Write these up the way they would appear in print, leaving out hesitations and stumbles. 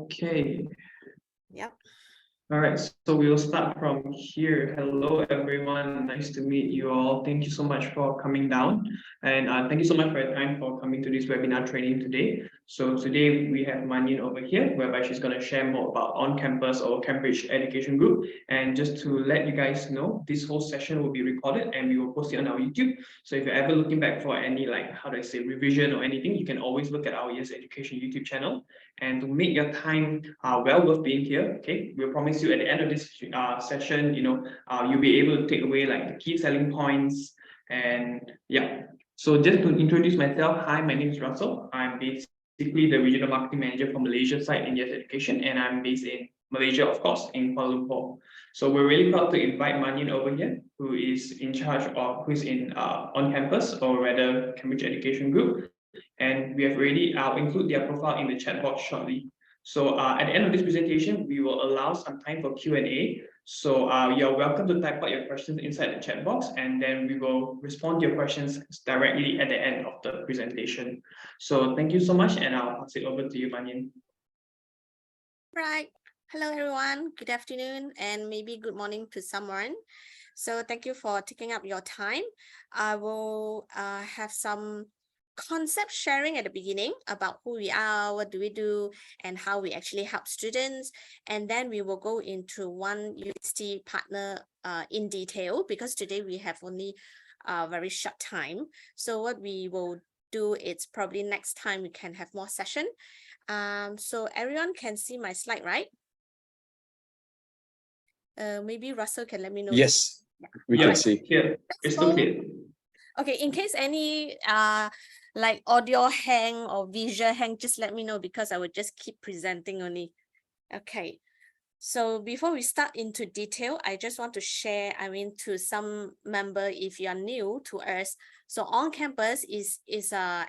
Okay. Yep. All right, so we'll start from here. Hello, everyone. Nice to meet you all. Thank you so much for coming down. And thank you so much for your time for coming to this webinar training today. So today we have Manyin over here, whereby she's going to share more about on-campus or Cambridge Education Group. And just to let you guys know, this whole session will be recorded and we will post it on our YouTube. So if you're ever looking back for any, how do I say, revision or anything, you can always look at our Yes Education YouTube channel. And to make your time well worth being here, okay, we'll promise you at the end of this session, you'll be able to take away the key selling points. And yeah, so just to introduce myself, hi, my name is Russell. I'm basically the regional marketing manager for Malaysia side in Yes Education, and I'm based in Malaysia, of course, in Kuala Lumpur. So we're really proud to invite Manyin over here, who is in charge of, who's in on campus, or rather Cambridge Education Group. And we have already, I'll include their profile in the chat box shortly. So at the end of this presentation, we will allow some time for Q&A. So you're welcome to type out your questions inside the chat box, and then we will respond to your questions directly at the end of the presentation. So thank you so much, and I'll pass it over to you, Manyin. Right. Hello, everyone. Good afternoon, and maybe good morning to someone. So thank you for taking up your time. I will have some concept sharing at the beginning about who we are, what do we do, and how we actually help students. And then we will go into one university partner in detail, because today we have only a very short time. So what we will do is probably next time we can have more session. So everyone can see my slide, right? Maybe Russell can let me know. Yes, we can see. Yeah, it's okay. Okay, in case any like audio hang or visual hang, just let me know, because I will just keep presenting only. Okay, so before we start into detail, I just want to share, to some member, if you are new to us. So on campus is our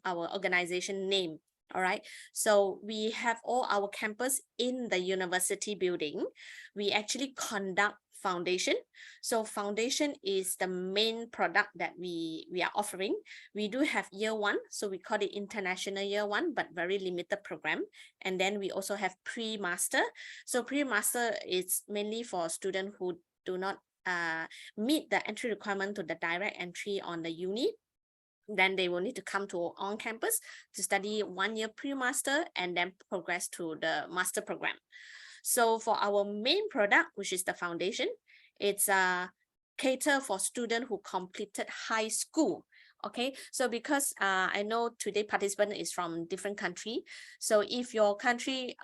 organization name. All right, so we have all our campus in the university building. We actually conduct foundation. So foundation is the main product that we are offering. We do have year one, so we call it international year one, but very limited program. And then we also have pre-master. So pre-master is mainly for students who do not meet the entry requirement to the direct entry on the uni. Then they will need to come to on campus to study 1 year pre-master and then progress to the master program. So for our main product, which is the foundation, it's cater for students who completed high school. Okay, so because I know today participant is from different country. So if your country,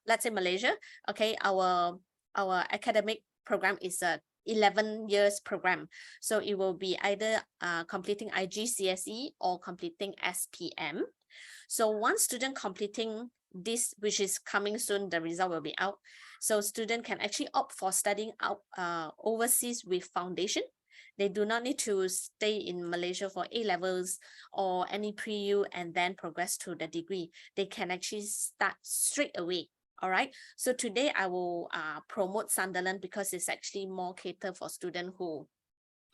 let's say Malaysia, okay, our academic program is a 11 years program. So it will be either completing IGCSE or completing SPM. So one student completing this, which is coming soon, the result will be out. So student can actually opt for studying out overseas with foundation. They do not need to stay in Malaysia for A-levels or any pre-U and then progress to the degree. They can actually start straight away. All right, so today I will promote Sunderland, because it's actually more catered for students who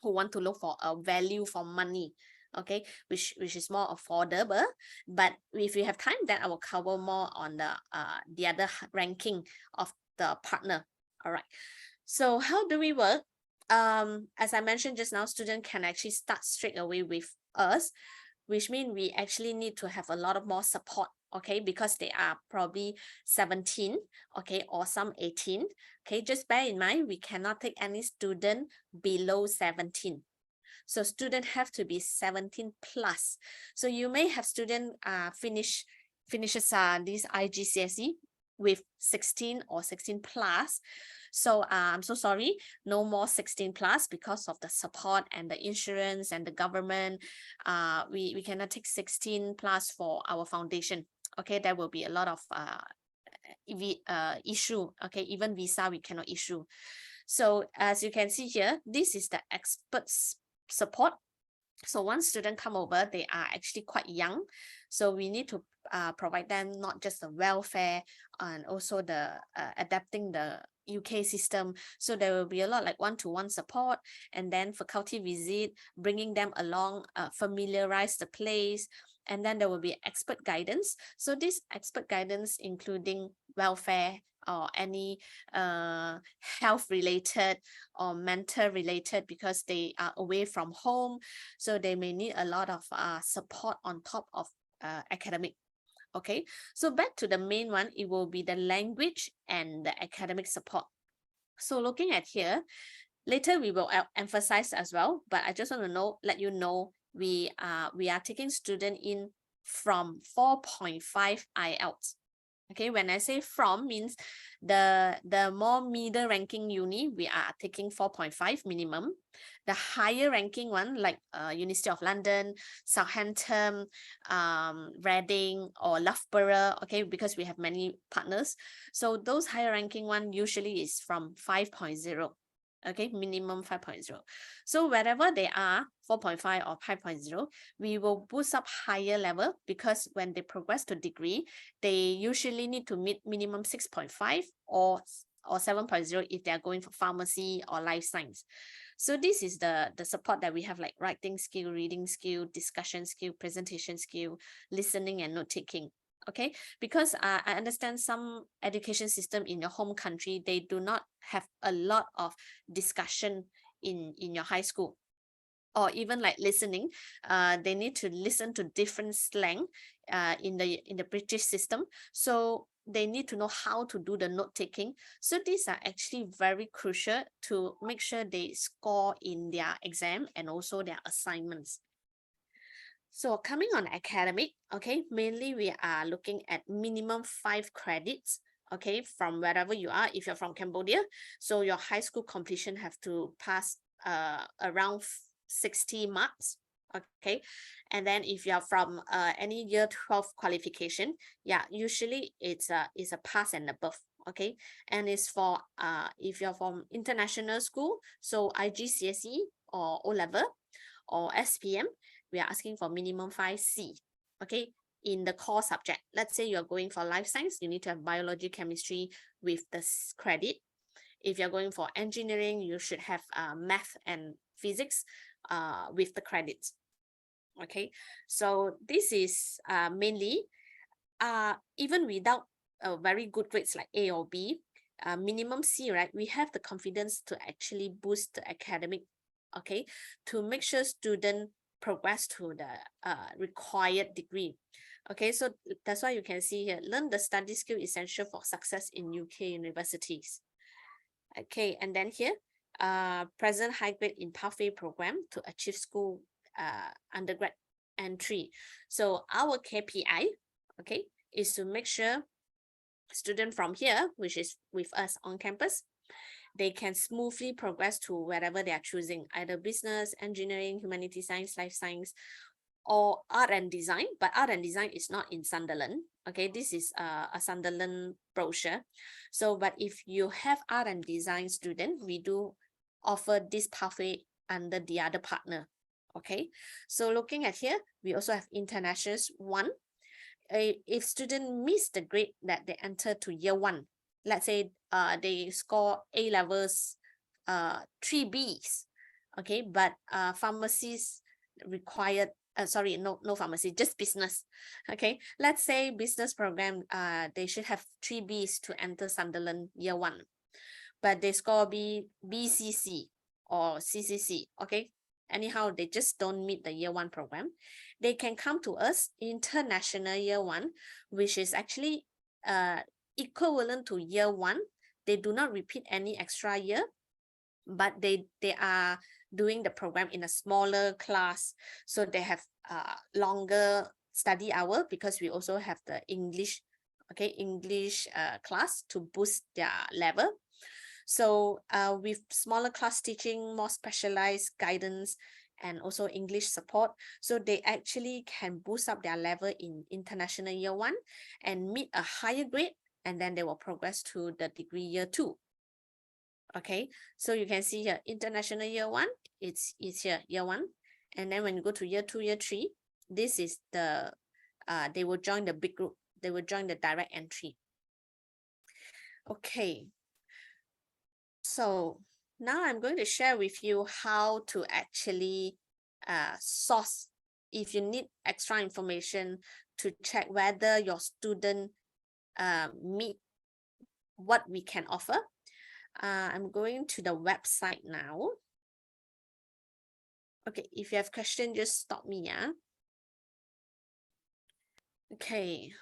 want to look for a value for money, okay, which is more affordable. But if you have time, then I will cover more on the other ranking of the partner. All right, so how do we work? As I mentioned just now, students can actually start straight away with us, which means we actually need to have a lot of more support, okay, because they are probably 17, okay, or some 18. Okay, just bear in mind, we cannot take any student below 17. So student have to be 17 plus. So you may have student finishes this IGCSE with 16 or 16 plus. So I'm so sorry, no more 16 plus, because of the support and the insurance and the government. We cannot take 16 plus for our foundation. Okay, there will be a lot of issue. Okay, even visa we cannot issue. So as you can see here, this is the experts support. So once student come over, they are actually quite young. So we need to provide them not just the welfare and also the adapting the UK system. So there will be a lot like one-to-one support, and then faculty visit, bringing them along, familiarize the place, and then there will be expert guidance. So this expert guidance including welfare or any health related or mental related, because they are away from home, so they may need a lot of support on top of academic. Okay, so back to the main one, it will be the language and the academic support. So looking at here, later we will emphasize as well, but I just want to let you know, we are taking student in from 4.5 IELTS. Okay, when I say from, means the more middle ranking uni, we are taking 4.5 minimum. The higher ranking one, like University of London, Southampton, Reading, or Loughborough, okay, because we have many partners. So those higher ranking one usually is from 5.0. Okay, minimum 5.0. So wherever they are, 4.5 or 5.0, we will boost up higher level, because when they progress to degree, they usually need to meet minimum 6.5 or 7.0 if they are going for pharmacy or life science. So this is the support that we have, like writing skill, reading skill, discussion skill, presentation skill, listening and note taking. Okay, because I understand some education system in your home country, they do not have a lot of discussion in your high school, or even like listening. They need to listen to different slang in the British system, so they need to know how to do the note taking. So these are actually very crucial to make sure they score in their exam and also their assignments. So coming on academic, okay, mainly we are looking at minimum 5 credits, okay, from wherever you are. If you're from Cambodia, so your high school completion have to pass around 60 marks, okay. And then if you're from any year 12 qualification, yeah, usually it's a pass and above, okay. And it's for if you're from international school, so IGCSE or O-level or SPM, we are asking for minimum 5C, okay, in the core subject. Let's say you're going for life science, you need to have biology, chemistry with this credit. If you're going for engineering, you should have math and physics with the credits. Okay, so this is mainly even without very good grades like A or B, minimum C, right? We have the confidence to actually boost the academic, okay, to make sure student progress to the required degree. Okay, so that's why you can see here, learn the study skill essential for success in UK universities. Okay, and then here, present high grade in pathway program to achieve school undergrad entry. So our KPI, okay, is to make sure student from here, which is with us on campus, they can smoothly progress to wherever they are choosing, either business, engineering, humanity science, life science, or art and design. But art and design is not in Sunderland. Okay, this is a Sunderland brochure. So, but if you have art and design student, we do offer this pathway under the other partner. Okay, so looking at here, we also have internationals 1. If student miss the grade that they enter to year 1, let's say they score A levels 3 Bs, okay, but pharmacies required sorry, no pharmacy, just business. Okay, let's say business program, they should have 3 Bs to enter Sunderland year 1, but they score BCC or CCC. Okay, anyhow, they just don't meet the year 1 program. They can come to us international year 1, which is actually equivalent to year 1. They do not repeat any extra year, but they are doing the program in a smaller class, so they have longer study hour, because we also have the English, okay, English class to boost their level. So with smaller class teaching, more specialized guidance, and also English support, so they actually can boost up their level in international year 1 and meet a higher grade, and then they will progress to the degree year 2. Okay, so you can see here, international year 1, it's here, year 1. And then when you go to year 2, year 3, this is the, they will join the big group, they will join the direct entry. Okay, so now I'm going to share with you how to actually source if you need extra information to check whether your student meet what we can offer, I'm going to the website now. Okay, if you have question, just stop me, yeah. Okay,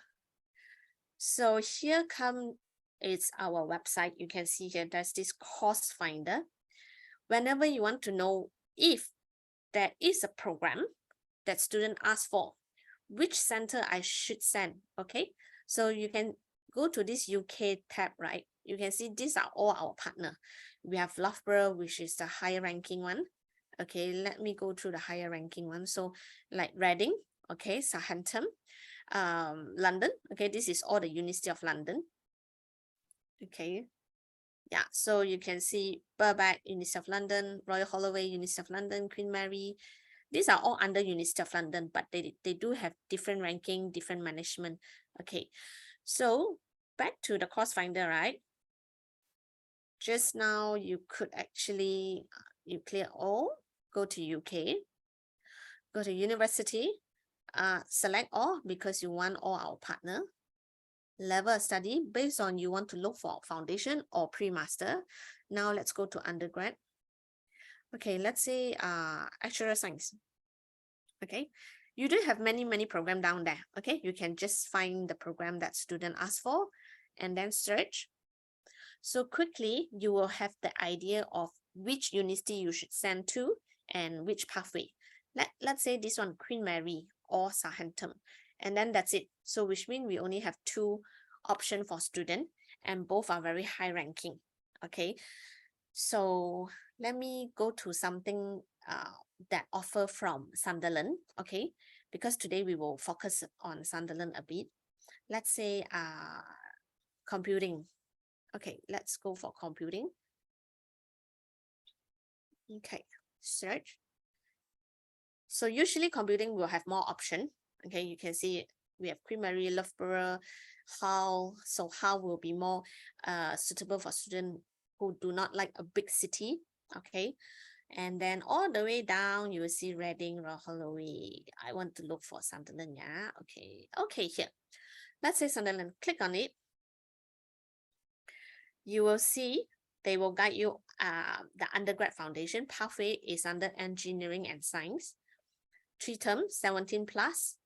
so here is our website. You can see here there's this course finder. Whenever you want to know if there is a program that student asked for, which center I should send, okay? So you can go to this UK tab, right? You can see these are all our partner. We have Loughborough, which is the higher ranking one. Okay, let me go through the higher ranking one. So like Reading, okay, Southampton, London, okay, this is all the University of London. Okay, yeah, so you can see Birkbeck, University of London, Royal Holloway, University of London, Queen Mary. These are all under University of London, but they do have different ranking, different management. Okay, so back to the course finder, right? Just now you could actually, you clear all, go to UK, go to university, select all because you want all our partner. Level of study based on you want to look for foundation or pre-master. Now let's go to undergrad. Okay, let's say actuarial science. Okay, you do have many programs down there. Okay, you can just find the program that student asked for and then search. So quickly you will have the idea of which university you should send to and which pathway. Let's say this one, Queen Mary or Southampton, and then that's it. So which means we only have 2 options for student and both are very high ranking. Okay, so let me go to something that offer from Sunderland. Okay, because today we will focus on Sunderland a bit. Let's say computing. Okay, let's go for computing. Okay, search. So usually computing will have more option. Okay, you can see we have Queen Mary, Loughborough, Hull. So Hull will be more suitable for students who do not like a big city. Okay, and then all the way down you will see Reading, Royal Holloway. I want to look for Sunderland. Yeah, okay, here. Let's say Sunderland. Click on it. You will see they will guide you. The undergrad foundation pathway is under engineering and science. 3 terms, 17 plus,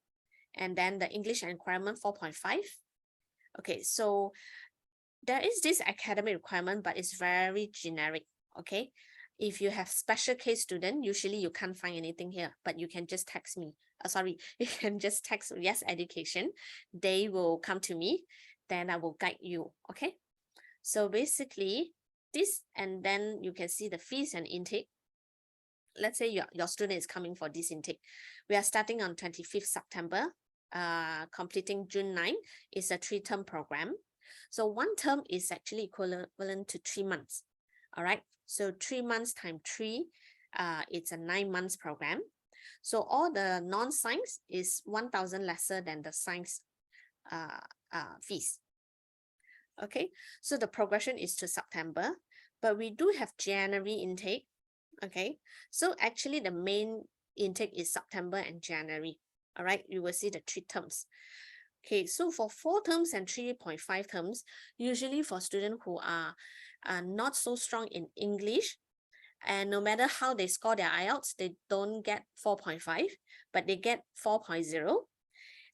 and then the English requirement 4.5. Okay, so there is this academic requirement, but it's very generic. Okay, if you have special case student, usually you can't find anything here, but you can just text me. You can just text Yes Education. They will come to me, then I will guide you. Okay, so basically this, and then you can see the fees and intake. Let's say your student is coming for this intake. We are starting on 25th September, completing June 9. It's a 3-term program. So 1 term is actually equivalent to 3 months. All right, so 3 months times 3, it's a 9 months program. So all the non-science is 1,000 lesser than the science fees. Okay, so the progression is to September, but we do have January intake. Okay, so actually the main intake is September and January. All right, you will see the 3 terms. Okay, so for 4 terms and 3.5 terms, usually for students who are not so strong in English, and no matter how they score their IELTS, they don't get 4.5, but they get 4.0.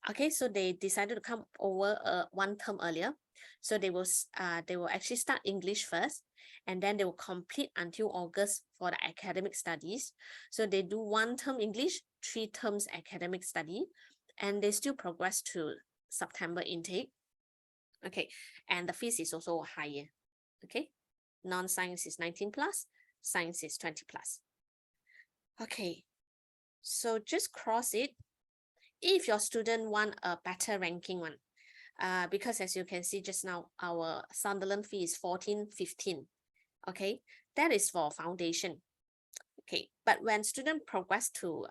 Okay, so they decided to come over 1 term earlier. So they will actually start English first, and then they will complete until August for the academic studies. So they do 1 term English, 3 terms academic study, and they still progress to September intake. Okay, and the fees is also higher. Okay, non-science is 19 plus, science is 20 plus. Okay, so just cross it. If your student want a better ranking one, because as you can see just now, our Sunderland fee is 14.15. Okay, that is for foundation. Okay, but when student progress to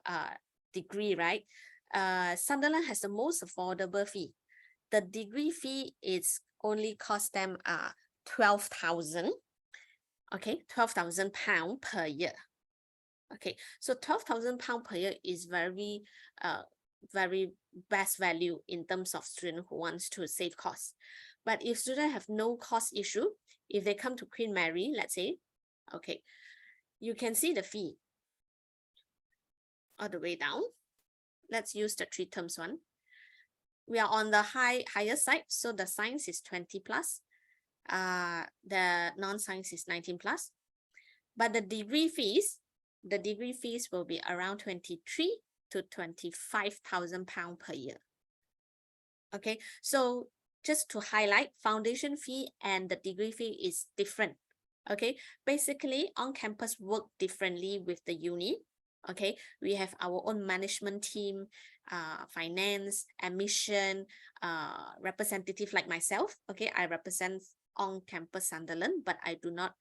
degree, right, Sunderland has the most affordable fee. The degree fee is only cost them 12,000. Okay, 12,000 pounds per year. Okay, so £12,000 per year is very best value in terms of student who wants to save costs. But if students have no cost issue, if they come to Queen Mary, let's say, okay, you can see the fee all the way down. Let's use the 3 terms one. We are on the higher side, so the science is 20 plus, the non-science is 19 plus, but the degree fees will be around 23 to 25,000 pounds per year. Okay, so just to highlight, foundation fee and the degree fee is different. Okay, basically on-campus work differently with the uni. Okay, we have our own management team, finance, admission, representative like myself. Okay, I represent on-campus Sunderland, but I do not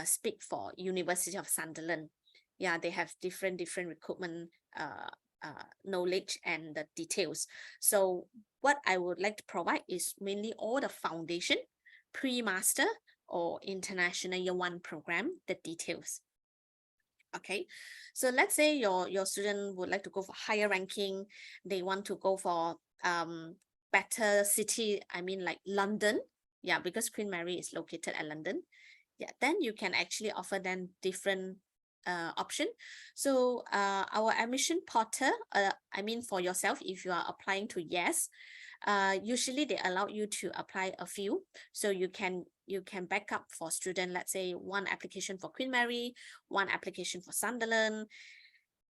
speak for University of Sunderland. Yeah, they have different recruitment knowledge and the details. So what I would like to provide is mainly all the foundation, pre-master or international year 1 program, the details. Okay, so let's say your student would like to go for higher ranking, they want to go for better city, I mean like London. Yeah, because Queen Mary is located at London. Yeah, then you can actually offer them different option. So our admission portal, I mean for yourself, if you are applying to YES, usually they allow you to apply a few, so you can back up for student, let's say 1 application for Queen Mary, 1 application for Sunderland,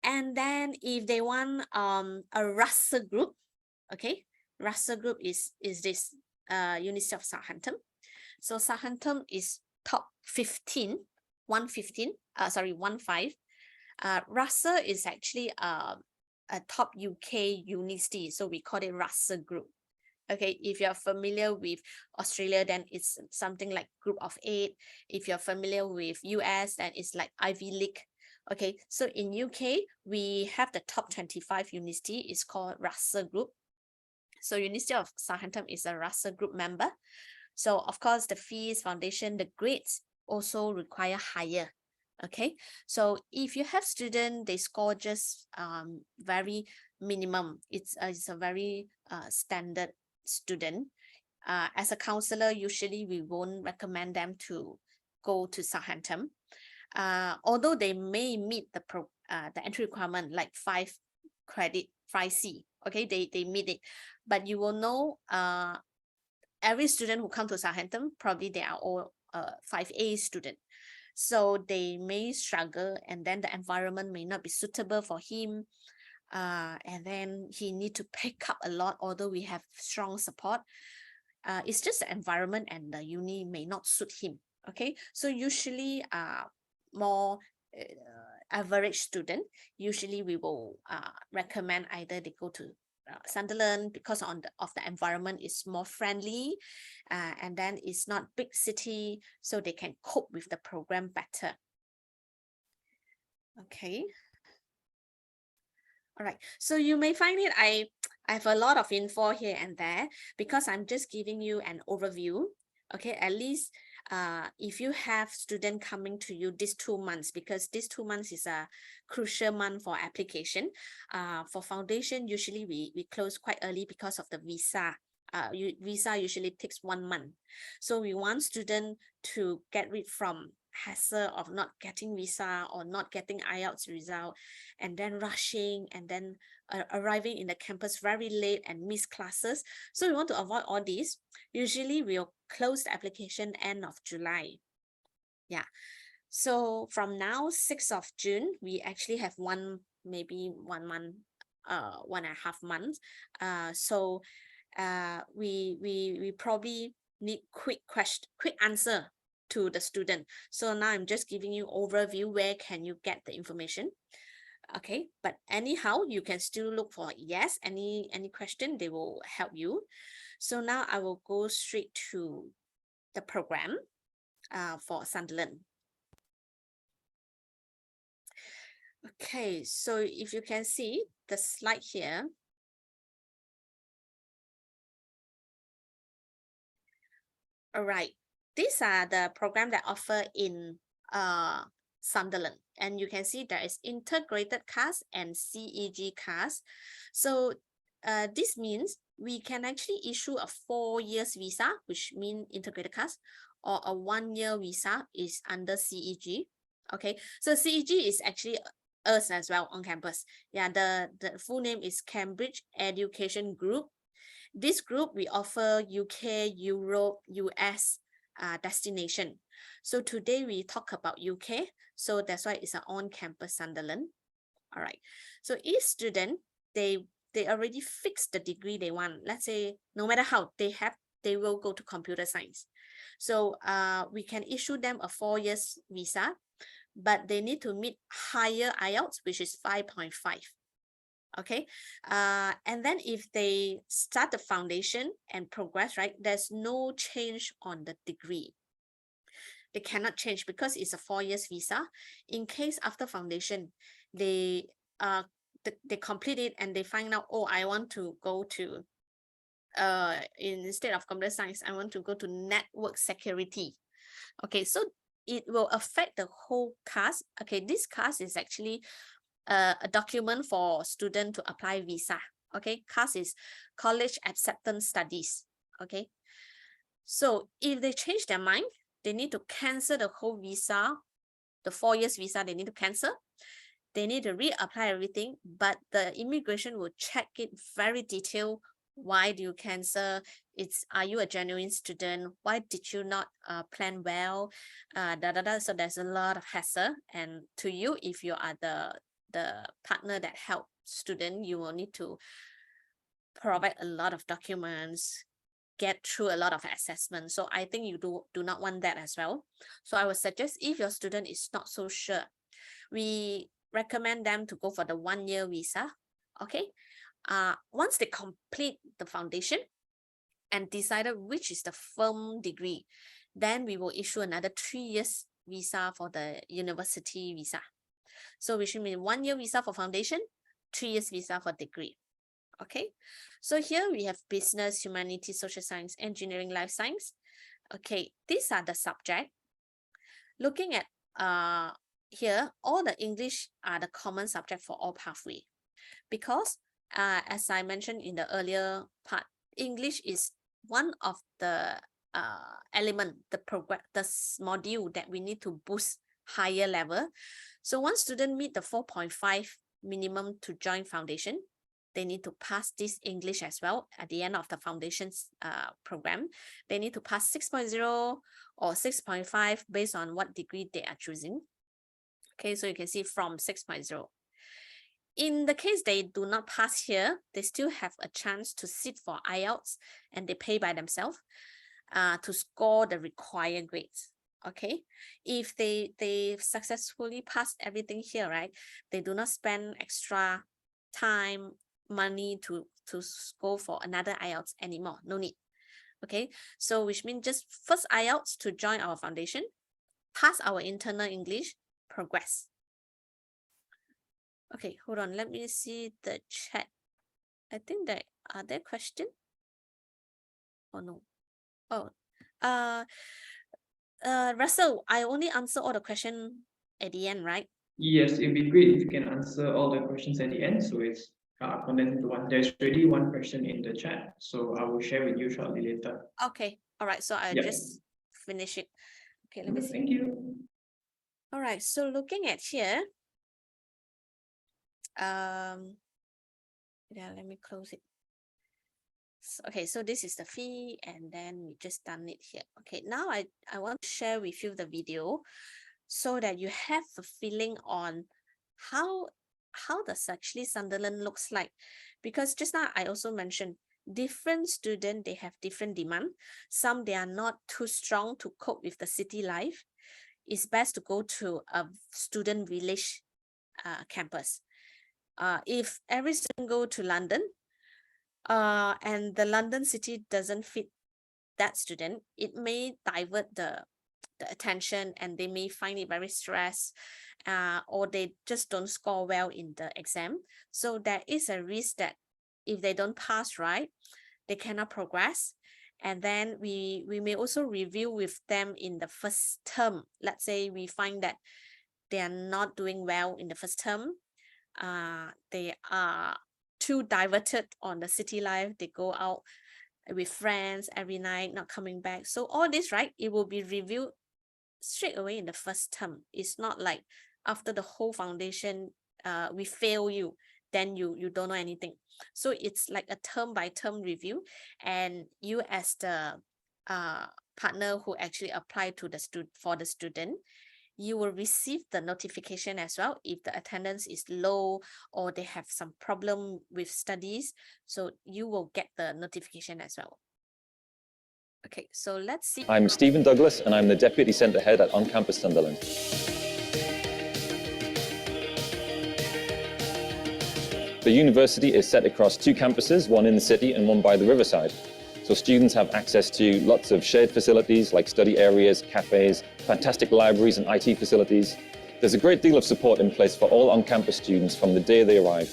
and then if they want a Russell group, okay, Russell group is this University of Southampton. So Southampton is top 15, 115, 15. Russell is actually a top UK university, so we call it Russell Group. Okay, if you're familiar with Australia, then it's something like Group of 8. If you're familiar with US, then it's like Ivy League. Okay, so in UK, we have the top 25 university, it's called Russell Group. So University of Southampton is a Russell Group member. So of course, the fees, foundation, the grades also require higher. Okay, so if you have student, they score just very minimum. It's a very standard student. As a counselor, usually we won't recommend them to go to Southampton. Although they may meet the entry requirement like 5 credit 5C. Okay, they meet it, but you will know every student who come to Southampton, probably they are all 5A student. So they may struggle, and then the environment may not be suitable for him. And then he need to pick up a lot, although we have strong support. It's just the environment and the uni may not suit him. Okay, so usually more average student, usually we will recommend either they go to Sunderland because of the environment is more friendly, and then it's not big city, so they can cope with the program better. Okay. All right, so you may find it I have a lot of info here and there because I'm just giving you an overview. Okay, at least if you have student coming to you these 2 months, because these 2 months is a crucial month for application. For foundation, usually we close quite early because of the visa. Visa usually takes 1 month. So we want student to get rid from hassle of not getting visa or not getting IELTS result, and then rushing, and then arriving in the campus very late and miss classes. So we want to avoid all this. Usually we'll close the application end of July. Yeah. So from now, 6th of June, we actually have maybe 1 month, 1.5 months. So we probably need quick answer to the student. So now I'm just giving you overview where can you get the information. Okay, but anyhow, you can still look for YES. Any question, they will help you. So now I will go straight to the program for Sunderland. Okay, so if you can see the slide here. All right, these are the program that offer in Sunderland, and you can see there is integrated CAS and CEG CAS. So this means we can actually issue a 4 years visa, which means integrated CAS, or a 1 year visa is under CEG. Okay, so CEG is actually us as well on campus. Yeah, the full name is Cambridge Education Group. This group, we offer UK, Europe, US destination. So today we talk about UK. So that's why it's an on-campus Sunderland. All right. So each student, they already fixed the degree they want. Let's say no matter how they will go to computer science. So we can issue them a 4 years visa, but they need to meet higher IELTS, which is 5.5. Okay, and then if they start the foundation and progress, right, there's no change on the degree. They cannot change because it's a 4 years visa. In case after foundation, they complete it and they find out, oh, I want to go to instead of computer science, I want to go to network security. Okay, so it will affect the whole CAS. Okay, this CAS is actually a document for student to apply visa. Okay, CAS is College Acceptance Studies. Okay, so if they change their mind, they need to cancel the whole visa, the 4 years visa, they need to cancel. They need to reapply everything, but the immigration will check it very detailed. Why do you cancel? Are you a genuine student? Why did you not plan well? So there's a lot of hassle. And to you, if you are the partner that help student, you will need to provide a lot of documents, get through a lot of assessments. So I think you do not want that as well. So I would suggest if your student is not so sure, we recommend them to go for the 1 year visa. Okay, once they complete the foundation and decided which is the firm degree, then we will issue another 3 years visa for the university visa. So which means 1 year visa for foundation, 3 years visa for degree. Okay, so here we have business, humanities, social science, engineering, life science. Okay, these are the subject. Looking at here, all the English are the common subject for all pathway, because as I mentioned in the earlier part, English is one of the element, the module that we need to boost higher level. So once student meet the 4.5 minimum to join foundation, they need to pass this English as well at the end of the foundation's program. They need to pass 6.0 or 6.5 based on what degree they are choosing. Okay, so you can see from 6.0. In the case they do not pass here, they still have a chance to sit for IELTS and they pay by themselves to score the required grades. Okay, if they successfully pass everything here, right, they do not spend extra time, money to go for another IELTS anymore. No need. Okay, so which means just first IELTS to join our foundation, pass our internal English, progress. Okay, hold on. Let me see the chat. I think there are there questions? Oh no. Oh, Russell, I only answer all the questions at the end, right? Yes, it'd be great if you can answer all the questions at the end. So it's condensed into one. There's already one question in the chat, so I will share with you shortly later. Okay, all right. So I'll just finish it. Okay, let me see. Thank you. All right, so looking at here, yeah, let me close it. Okay, so this is the fee, and then we just done it here. Okay, now I want to share with you the video so that you have a feeling on how does actually Sunderland looks like. Because just now I also mentioned different students, they have different demand. Some, they are not too strong to cope with the city life. It's best to go to a student village campus. If every student go to London, and the London city doesn't fit that student, it may divert the attention and they may find it very stressed, or they just don't score well in the exam. So there is a risk that if they don't pass, right, they cannot progress. And then we may also review with them in the first term. Let's say we find that they are not doing well in the first term. They are too diverted on the city life. They go out with friends every night, not coming back. So all this, right, it will be reviewed straight away in the first term. It's not like after the whole foundation, we fail you, then you don't know anything. So it's like a term by term review, and you as the partner who actually apply to the for the student, you will receive the notification as well if the attendance is low or they have some problem with studies. So you will get the notification as well. Okay, so let's see. I'm Stephen Douglas, and I'm the Deputy Centre Head at On Campus Sunderland. The university is set across 2 campuses, one in the city and one by the riverside. So students have access to lots of shared facilities like study areas, cafes, fantastic libraries and IT facilities. There's a great deal of support in place for all on-campus students from the day they arrive.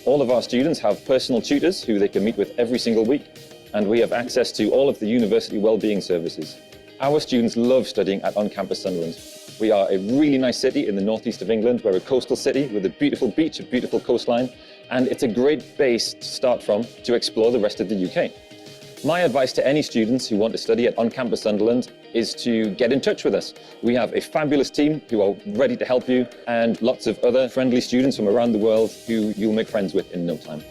All of our students have personal tutors who they can meet with every single week, and we have access to all of the university wellbeing services. Our students love studying at On Campus Sunderland. We are a really nice city in the northeast of England. We're a coastal city with a beautiful beach, a beautiful coastline, and it's a great base to start from to explore the rest of the UK. My advice to any students who want to study at On Campus Sunderland is to get in touch with us. We have a fabulous team who are ready to help you, and lots of other friendly students from around the world who you'll make friends with in no time.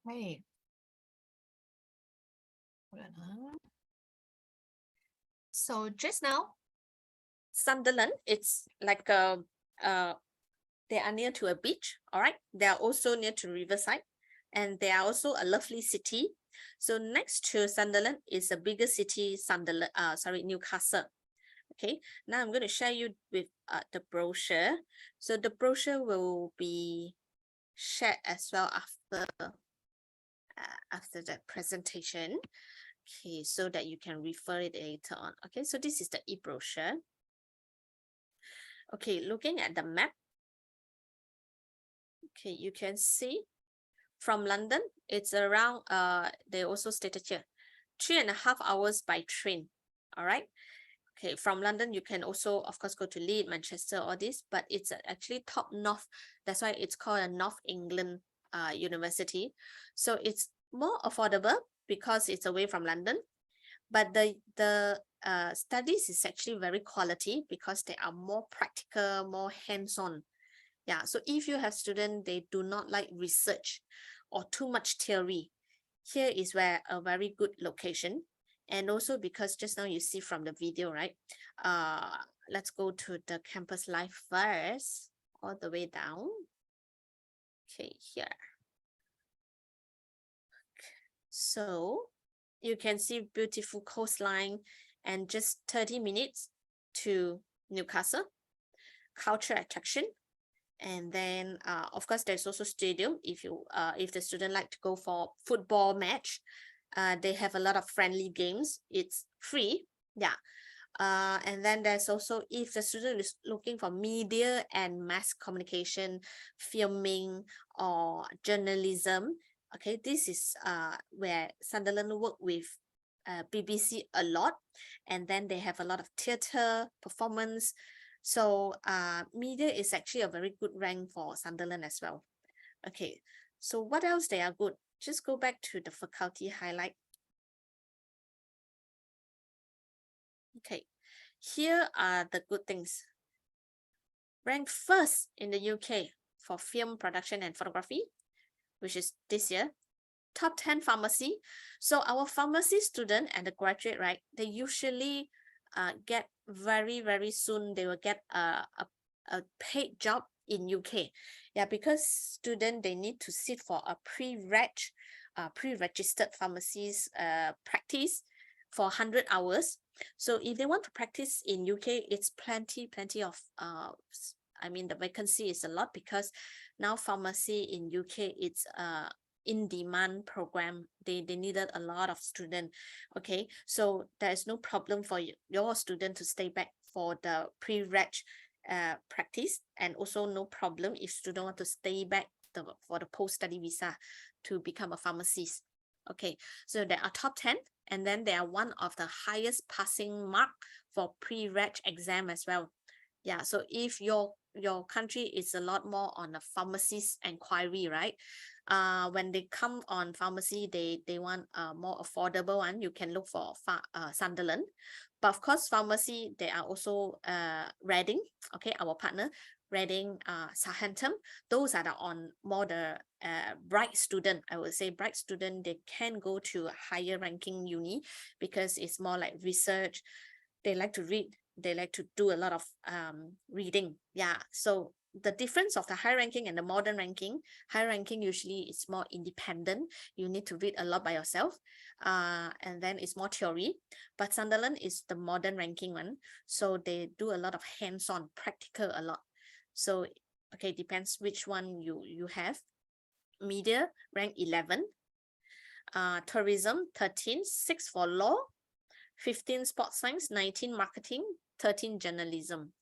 Okay. So just now, Sunderland, it's like they are near to a beach, all right? They are also near to Riverside, and they are also a lovely city. So next to Sunderland is a bigger city, Newcastle. Okay, now I'm going to share you with the brochure. So the brochure will be shared as well after the presentation. Okay, so that you can refer it later on. Okay, so this is the e-brochure. Okay, looking at the map. Okay, you can see from London, it's around, they also stated here, 3.5 hours by train. All right. Okay, from London, you can also, of course, go to Leeds, Manchester, all this, but it's actually top north. That's why it's called a North England University. So it's more affordable because it's away from London. But the studies is actually very quality because they are more practical, more hands-on. Yeah, so if you have students, they do not like research or too much theory, here is where a very good location. And also because just now you see from the video, right? Let's go to the campus life first, all the way down. Okay, here. So you can see beautiful coastline and just 30 minutes to Newcastle, culture attraction. And then of course there's also stadium if the student like to go for football match. They have a lot of friendly games. It's free. Yeah. And then there's also, if the student is looking for media and mass communication, filming or journalism, okay, this is where Sunderland work with BBC a lot. And then they have a lot of theatre performance. So media is actually a very good rank for Sunderland as well. Okay, so what else they are good? Just go back to the faculty highlight. Okay, here are the good things. Ranked first in the UK for film production and photography, which is this year. Top 10 pharmacy. So our pharmacy student and the graduate, right, they usually get very soon, they will get a paid job in UK. Yeah, because student, they need to sit for a pre-registered pharmacies practice for 100 hours. So if they want to practice in UK, it's plenty of I mean, the vacancy is a lot because now pharmacy in UK, it's in demand program. They needed a lot of students. Okay, so there is no problem for your student to stay back for the pre-reg practice, and also no problem if student want to stay back for the post-study visa to become a pharmacist. Okay, so there are top 10, and then they are one of the highest passing mark for pre-reg exam as well. Yeah, so if your country is a lot more on a pharmacist inquiry, right? When they come on pharmacy, they want a more affordable one. You can look for Sunderland. But of course, pharmacy, they are also Reading, okay, our partner, Reading, Southampton. Those are the bright student. I would say bright student, they can go to a higher ranking uni because it's more like research. They like to read. They like to do a lot of reading. Yeah, so the difference of the high ranking and the modern ranking, high ranking usually is more independent. You need to read a lot by yourself, and then it's more theory. But Sunderland is the modern ranking one, so they do a lot of hands-on, practical a lot. So okay, depends which one you have. Media rank 11, tourism 13, 6 for law, 15 sports science, 19 marketing, 13 journalism.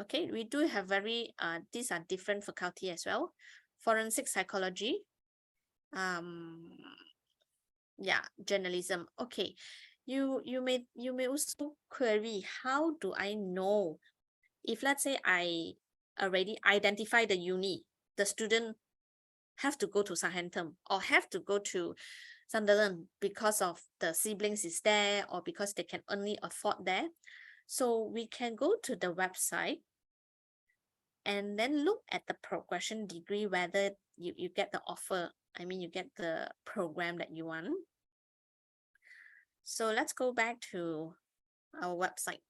Okay, we do have these are different faculty as well. Forensic psychology, yeah, journalism. Okay, you may also query, how do I know if, let's say, I already identify the uni, the student have to go to Southampton or have to go to Sunderland because of the siblings is there or because they can only afford there. So we can go to the website and then look at the progression degree, whether you get the offer. I mean, you get the program that you want. So let's go back to our website.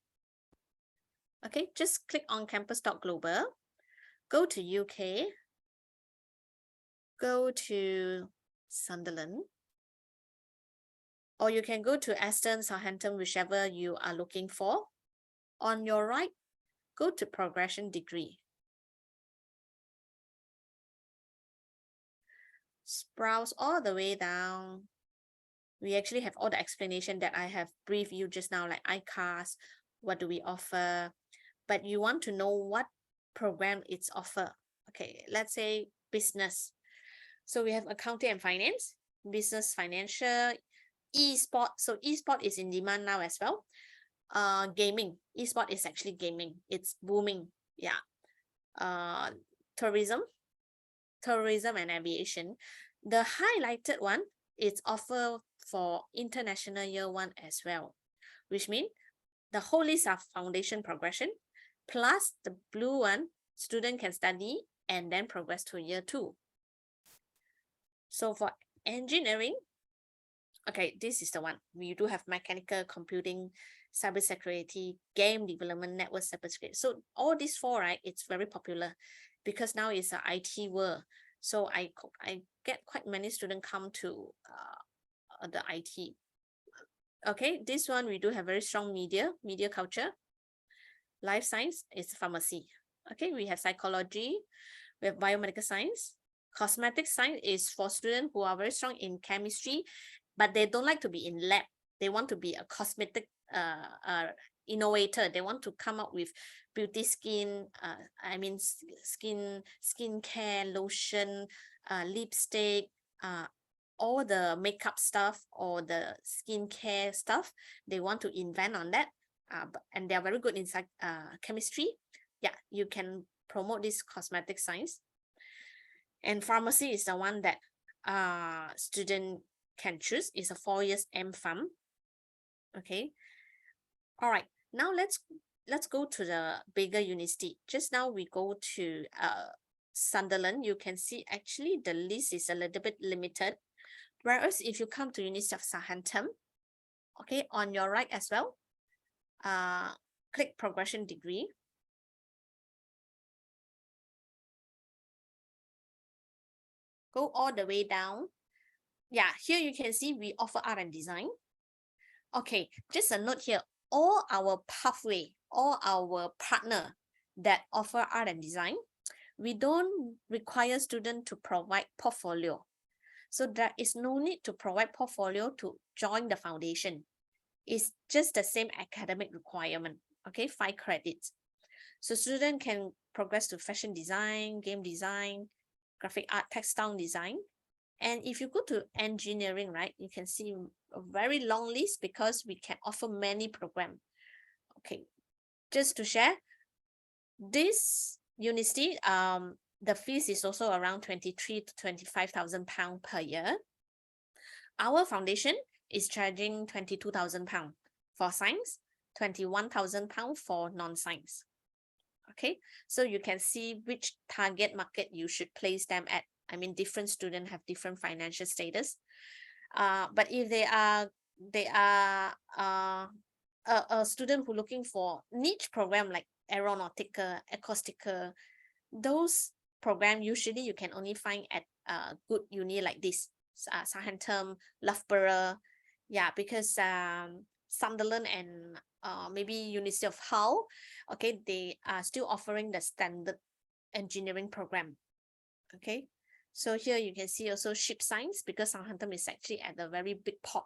Okay, just click on campus.global, go to UK, go to Sunderland, or you can go to Aston, Southampton, whichever you are looking for. On your right, go to progression degree. Browse all the way down. We actually have all the explanation that I have briefed you just now, like ICAS, what do we offer, but you want to know what program it's offer. Okay, let's say business. So we have accounting and finance, business, financial, e-sport. So e-sport is in demand now as well. Gaming, e-sport is actually gaming. It's booming. Yeah. Tourism and aviation. The highlighted one is offer for international year 1 as well, which means the whole list of foundation progression plus the blue one, student can study and then progress to year 2. So for engineering, okay, this is the one. We do have mechanical, computing, cybersecurity, game development, network cybersecurity. So all these 4, right, it's very popular because now it's an IT world. So I get quite many students come to the IT. Okay, this one we do have very strong media culture. Life science is pharmacy. Okay, we have psychology, we have biomedical science. Cosmetic science is for students who are very strong in chemistry, but they don't like to be in lab. They want to be a cosmetic innovator. They want to come up with beauty skin, skincare, lotion, lipstick, all the makeup stuff or the skincare stuff. They want to invent on that, and they are very good in chemistry. Yeah, you can promote this cosmetic science. And pharmacy is the one that student can choose. It's a 4 years MPharm. Okay. All right. Now let's go to the bigger university. Just now we go to Sunderland. You can see actually the list is a little bit limited. Whereas if you come to University of Southampton, okay, on your right as well, click progression degree. Go all the way down. Yeah, here you can see we offer art and design. Okay, just a note here, all our pathway, all our partner that offer art and design, we don't require students to provide portfolio. So there is no need to provide portfolio to join the foundation. It's just the same academic requirement, okay, 5 credits. So student can progress to fashion design, game design, graphic art, textile design. And if you go to engineering, right, you can see a very long list because we can offer many programs. Okay, just to share, this university, the fees is also around 23 to 25,000 pounds per year. Our foundation is charging 22,000 pounds for science, 21,000 pounds for non-science. Okay, so you can see which target market you should place them at. I mean, different students have different financial status. But if they are a student who looking for niche program like aeronautical, acoustical, those program usually you can only find at a good uni like this, Southampton, Loughborough, yeah, because Sunderland and maybe University of Hull, okay, they are still offering the standard engineering program. Okay, so here you can see also ship science, because Southampton is actually at the very big port.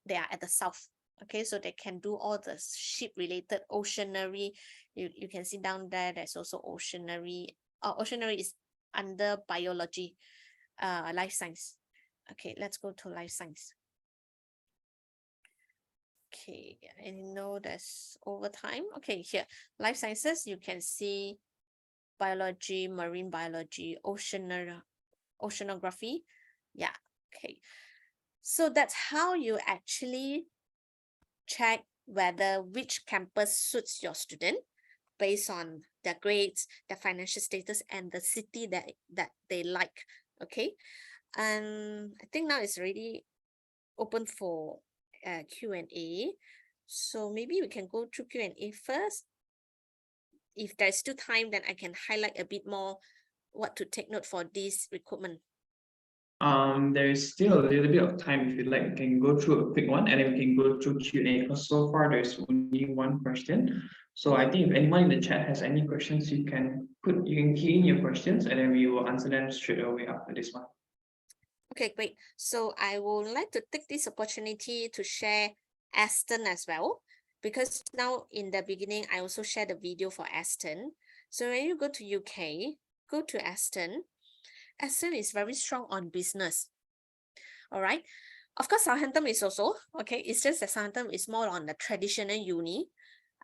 They are at the south. Okay, so they can do all the ship related oceanary. You can see down there, there's also oceanary. Oceanary is under biology, life science. Okay, let's go to life science. Okay, I know that's over time. Okay, here, life sciences, you can see biology, marine biology, oceanography. Yeah, okay. So that's how you actually check whether which campus suits your student based on their grades, their financial status, and the city that they like. Okay, and I think now it's already open for Q&A. So maybe we can go through Q&A first. If there's still time, then I can highlight a bit more what to take note for this recruitment. There is still a little bit of time. If you'd like, we can go through a quick one, and then we can go through Q&A, because so far there's only one question. So I think if anyone in the chat has any questions, you can key in your questions, and then we will answer them straight away after this one. Okay, great. So I would like to take this opportunity to share Aston as well, because now in the beginning, I also shared the video for Aston. So when you go to UK, go to Aston. Aston is very strong on business. All right. Of course, Southampton is also, okay. It's just that Southampton is more on the traditional uni.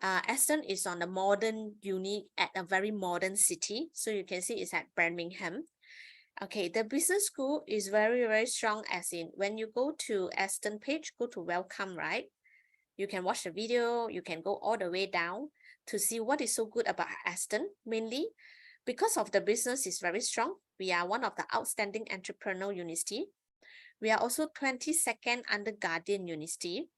Aston is on the modern uni at a very modern city. So you can see it's at Birmingham. Okay, the business school is very, very strong, as in when you go to Aston page, go to welcome, right? You can watch the video, you can go all the way down to see what is so good about Aston. Mainly because of the business is very strong. We are one of the outstanding entrepreneurial university. We are also 22nd under Guardian University.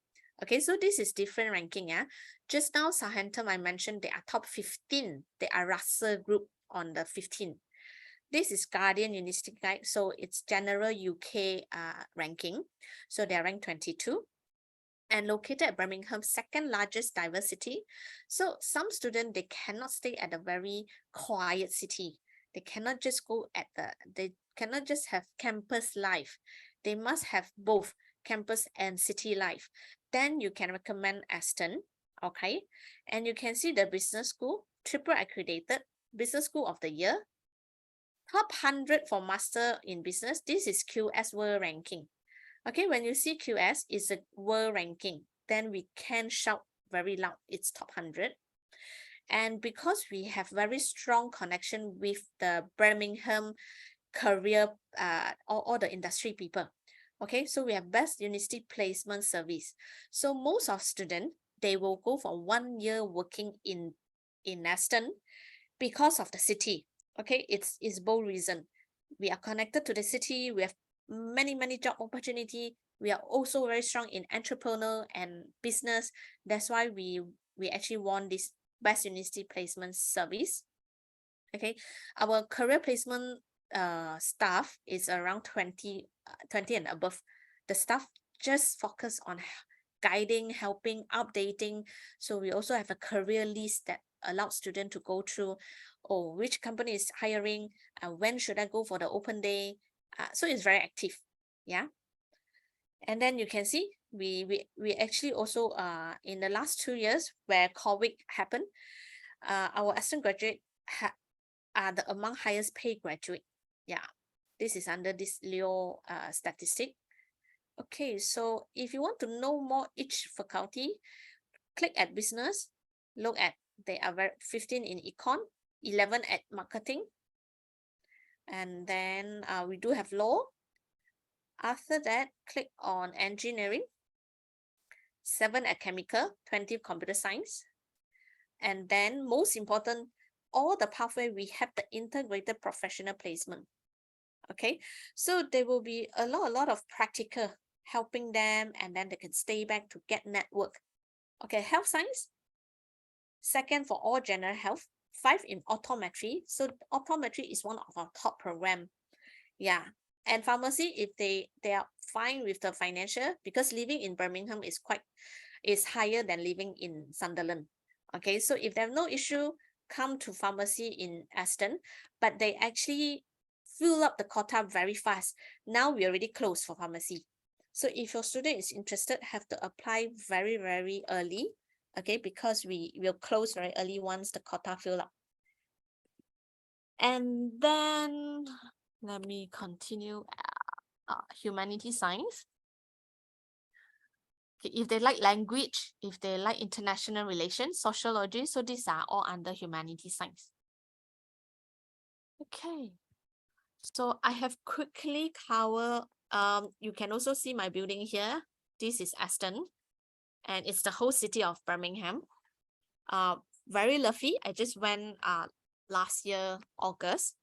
Okay, so this is different ranking. Yeah, just now Southampton I mentioned they are top 15. They are Russell Group on the 15. This is Guardian University Guide, so it's general UK ranking. So they are ranked 22 and located at Birmingham's second largest diversity. So some students, they cannot stay at a very quiet city. They cannot just they cannot just have campus life. They must have both campus and city life. Then you can recommend Aston, okay? And you can see the business school, triple accredited, business school of the year, top 100 for master in business. This is QS World Ranking. Okay, when you see QS is a world ranking, then we can shout very loud, it's top 100. And because we have very strong connection with the Birmingham career, all the industry people. Okay, so we have best university placement service. So most of students, they will go for 1 year working in Aston because of the city. Okay, it's both reason. We are connected to the city. We have many job opportunity. We are also very strong in entrepreneur and business. That's why we actually won this best university placement service. Okay, our career placement staff is around 20 and above. The staff just focus on guiding, helping, updating. So we also have a career list that allows students to go through, oh, which company is hiring, when should I go for the open day. So it's very active. Yeah. And then you can see we actually also in the last 2 years where COVID happened, our Aston graduate are the among highest paid graduate. Yeah, this is under this Leo statistic. Okay, so if you want to know more each faculty, click at business, look at they are 15 in econ, 11 at marketing, and then we do have law. After that, click on engineering, 7 at chemical, 20 computer science, and then most important, all the pathway we have the integrated professional placement. Okay, so there will be a lot of practical helping them, and then they can stay back to get network. Okay, health science, 2nd for all general health, 5 in optometry. So optometry is one of our top program. Yeah, and pharmacy, if they are fine with the financial, because living in Birmingham is higher than living in Sunderland. Okay, so if they have no issue, come to pharmacy in Aston, but they actually fill up the quota very fast. Now we already closed for pharmacy. So if your student is interested, have to apply very early, okay, because we will close very early once the quota fill up. And then let me continue. Humanity science. Okay, if they like language, if they like international relations, sociology, so these are all under humanity science. Okay, so I have quickly covered. You can also see my building here. This is Aston, and it's the whole city of Birmingham. Very lovely. I just went last year August.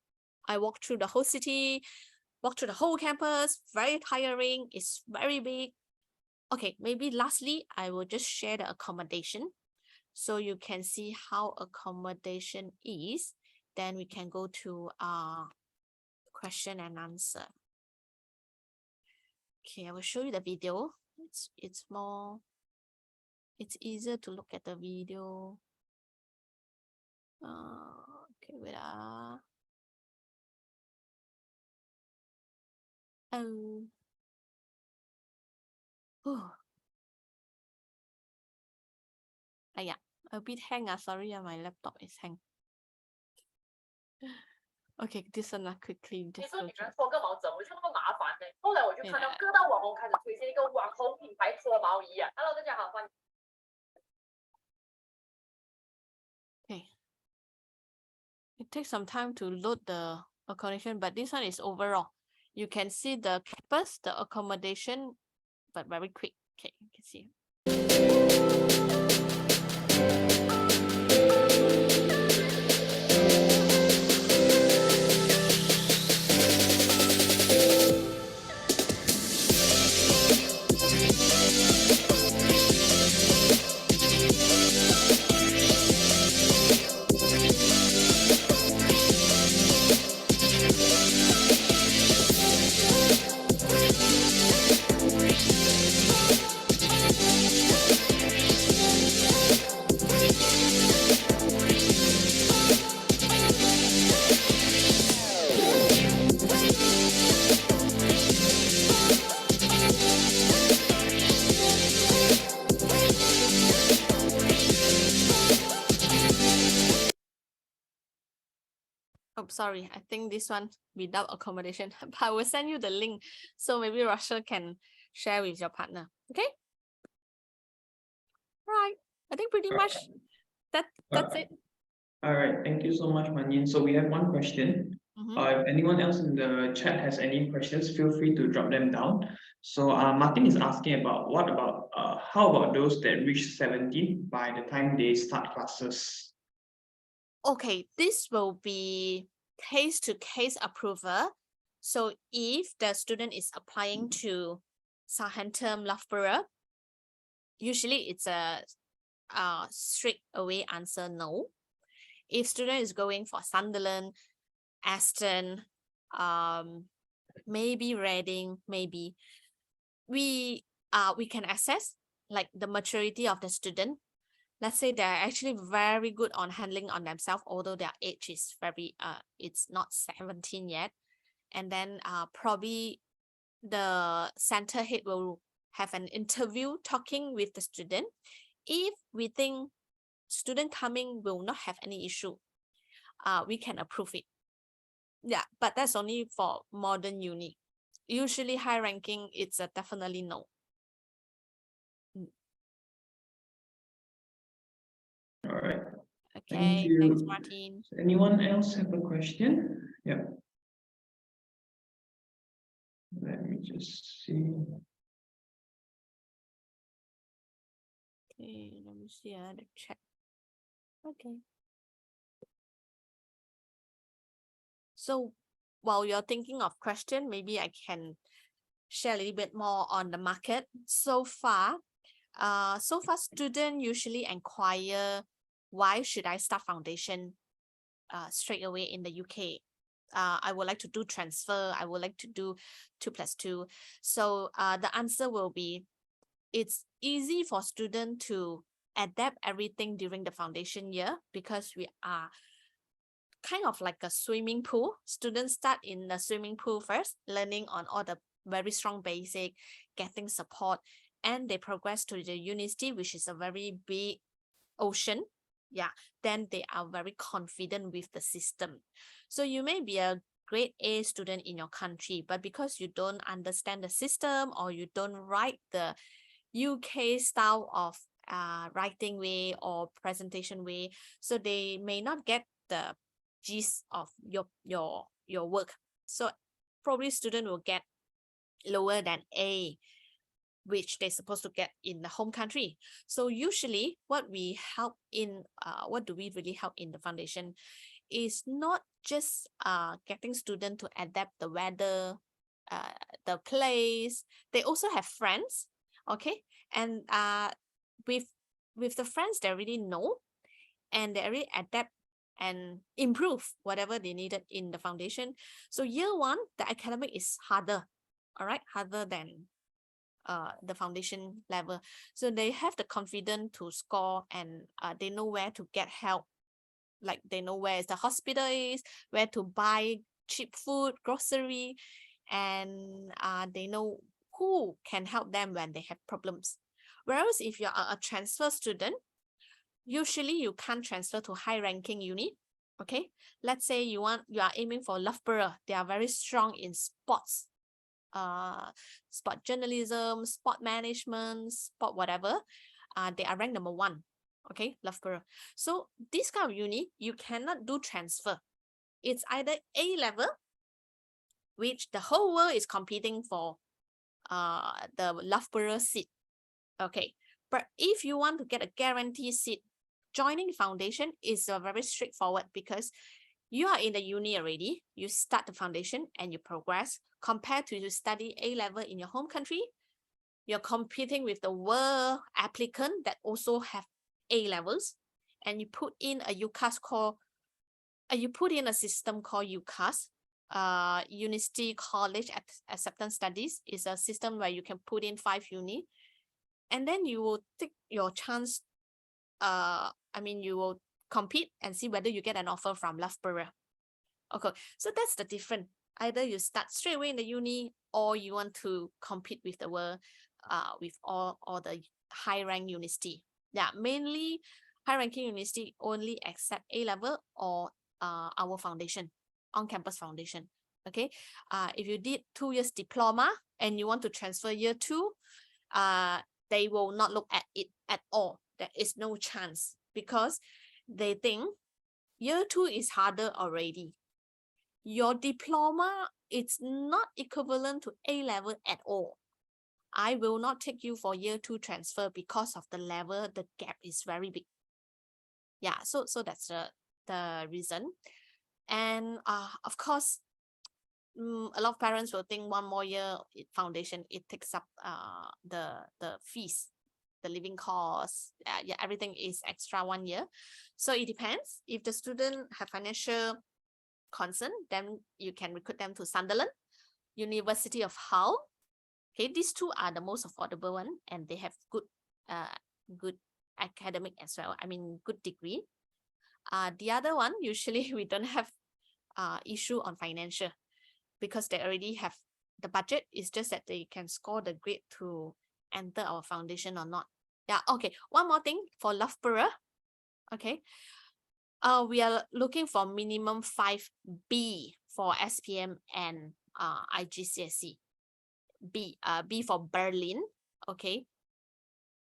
I walked through the whole city, walked through the whole campus. Very tiring. It's very big. Okay, maybe lastly, I will just share the accommodation so you can see how accommodation is. Then we can go to question and answer. Okay, I will show you the video. It's easier to look at the video. Okay, wait. Yeah, a bit hang. Sorry, my laptop is hang. Okay, this one quickly. 你说女人脱个毛怎么会这么麻烦呢？后来我就看到各大网红开始推荐一个网红品牌脱毛仪啊。Hello， 大家好，欢迎。Okay. It takes some time to load the accommodation, but this one is overall. You can see the campus, the accommodation, but very quick. Okay, you can see. Oh, sorry, I think this one without accommodation, but I will send you the link so maybe Russia can share with your partner. Okay. Right. I think pretty much that's it. All right, thank you so much, Manyin. So we have one question. If anyone else in the chat has any questions, feel free to drop them down. So Martin is asking about how about those that reach 17 by the time they start classes? Okay, this will be case-to-case approval. So if the student is applying to Southampton, Loughborough, usually it's a straight away answer no. If student is going for Sunderland, Aston, maybe Reading, maybe we can assess like the maturity of the student. Let's say they're actually very good on handling on themselves, although their age is very it's not 17 yet. And then probably the center head will have an interview talking with the student. If we think student coming will not have any issue. We can approve it. Yeah, but that's only for modern uni. Usually high ranking, it's a definitely no. All right. Okay, you. thanks, Martin. Anyone else have a question? Yeah. Let me just see. Okay, let me see the chat. Okay. So while you're thinking of question, maybe I can share a little bit more on the market. So far, students usually inquire, why should I start foundation straight away in the UK? I would like to do transfer. I would like to do 2+2. So the answer will be, it's easy for students to adapt everything during the foundation year because we are kind of like a swimming pool. Students start in the swimming pool first, learning on all the very strong basic, getting support, and they progress to the university, which is a very big ocean. Yeah, then they are very confident with the system. So you may be a grade A student in your country, but because you don't understand the system or you don't write the UK style of writing way or presentation way, so they may not get the gist of your work. So probably student will get lower than A, which they're supposed to get in the home country. So usually what we help in, what do we really help in the foundation is not just getting students to adapt the weather, the place. They also have friends, okay? And with the friends, they already know and they already adapt and improve whatever they needed in the foundation. So year one, the academic is harder, all right? Harder than the foundation level. So they have the confidence to score and they know where to get help. Like they know where the hospital is, where to buy cheap food, grocery, and they know who can help them when they have problems. Whereas if you are a transfer student, usually you can't transfer to high ranking uni. Okay, let's say you are aiming for Loughborough. They are very strong in sports, sport journalism, sport management, sport whatever. They are ranked number 1. Okay, Loughborough. So this kind of uni, you cannot do transfer. It's either A level, which the whole world is competing for the Loughborough seat. Okay, but if you want to get a guaranteed seat, joining foundation is very straightforward because you are in the uni already, you start the foundation and you progress. Compared to you study A level in your home country, you're competing with the world applicant that also have A levels, and you put in a UCAS called, you put in a system called UCAS, University College Acceptance Studies. Is a system where you can put in 5 uni, and then you will take your chance. You will compete and see whether you get an offer from Loughborough. Okay, so that's the difference. Either you start straight away in the uni, or you want to compete with the world, with all the high rank university. Yeah, mainly high ranking university only accept A level or our foundation, on campus foundation. Okay, if you did 2 years diploma and you want to transfer year 2, they will not look at it at all. There is no chance because they think year 2 is harder already. Your diploma is not equivalent to A level at all. I will not take you for year 2 transfer because of the level, the gap is very big. Yeah, so that's the reason. And of course, a lot of parents will think 1 more year foundation, it takes up the fees, the living costs, yeah, everything is extra 1 year. So it depends. If the student have financial concern, then you can recruit them to Sunderland, University of Hull. Okay, these 2 are the most affordable one, and they have good academic as well. Good degree. The other one, usually we don't have issue on financial because they already have the budget. It's just that they can score the grade to enter our foundation or not. Yeah, okay. One more thing for Loughborough. Okay. We are looking for minimum 5B for SPM and IGCSE. B for Berlin. Okay.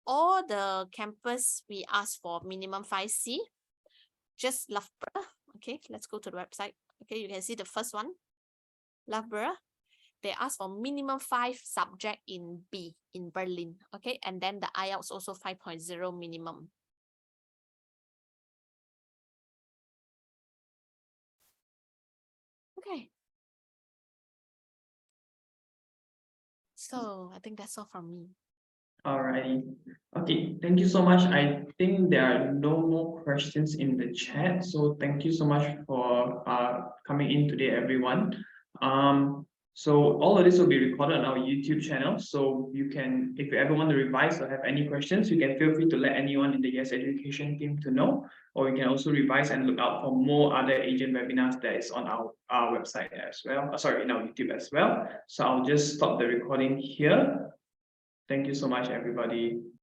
All the campus we ask for minimum 5C. Just Loughborough. Okay, let's go to the website. Okay, you can see the first one, Loughborough. They ask for minimum 5 subject in B in Berlin. Okay, and then the IELTS also 5.0 minimum. Okay. So I think that's all from me. Alrighty. Okay, thank you so much. I think there are no more questions in the chat. So thank you so much for coming in today, everyone. So all of this will be recorded on our YouTube channel. So you can, if you ever want to revise or have any questions, you can feel free to let anyone in the Yes Education team to know, or you can also revise and look out for more other agent webinars that is on our website as well. Sorry, in our YouTube as well. So I'll just stop the recording here. Thank you so much, everybody.